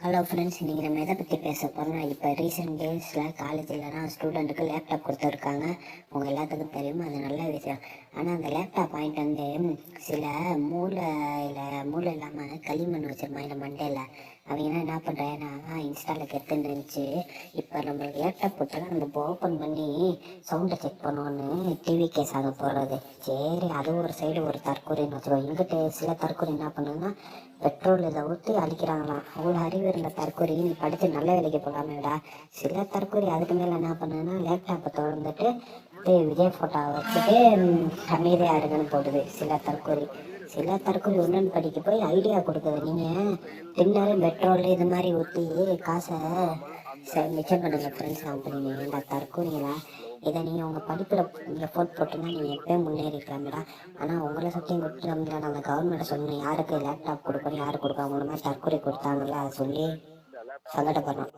Hello friends, இன்றைக்கி நம்ம எதை பற்றி பேச போகிறோம்னா, இப்போ ரீசெண்ட் டேஸில் காலேஜில்னா ஸ்டூடெண்ட்டுக்கு லேப்டாப் கொடுத்துருக்காங்க. உங்கள் எல்லாத்துக்கும் தெரியுமா, அது நல்ல விஷயம். ஆனால் அந்த லேப்டாப் வாங்கிட்டு வந்து சில மூளை இல்லாமல் களிமண் வச்சிருப்பாங்க இல்லை மண்டையில். அவங்க என்ன பண்ணுறாங்கன்னா இன்ஸ்டாவில் கெத்துன்னு இருந்துச்சு. இப்போ நம்மளுக்கு லேப்டாப் கொடுத்தாலும் நம்ம இப்போ ஓப்பன் பண்ணி சவுண்டை செக் பண்ணுவோன்னு டிவி கேஸ் அதை போடுறது. சரி, அது ஒரு சைடு ஒரு தற்கொலைன்னு வச்சுக்கோ. இங்கிட்ட சில தற்கொலை என்ன பண்ணுன்னா பெட்ரோல் இதை ஊற்றி அழிக்கிறாங்களாம். அவ்வளோ அறிவு இருந்த தற்கொலை நீ படித்து நல்ல வேலைக்கு போகலாமேடா. சில தற்கொலை அதுக்கு மேலே என்ன பண்ணுன்னா லேப்டாப்பை திறந்துட்டு விஜய் ஃபோட்டோவை வச்சுட்டு அமைதியாக இருக்குன்னு போடுது. சில தற்கொலை உடன் படிக்க போய் ஐடியா கொடுக்குது. நீங்கள் திண்டரும் பெட்ரோல் இது மாதிரி ஊற்றி காசை மிச்சம் பண்ணுங்க ஃப்ரெண்ட்ஸ் அப்படின்னு. ஏன்டா தற்கொலைங்களா? இதை நீங்கள் உங்கள் படிப்பில் எஃபோர்ட் போட்டுன்னா நீங்கள் எப்போயும் முன்னேறிக்கலாமேடா. ஆனால் உங்களை சத்தியம் கொடுத்துட்டோம்ல, அந்த கவர்மெண்ட்டை சொன்னேன் யாருக்கு லேப்டாப் கொடுக்கணும் யாருக்கு கொடுக்க அவங்கள மாதிரி தற்கொலை கொடுத்தாங்கல்ல, அதை சொல்லி சங்கடப்படுறோம்.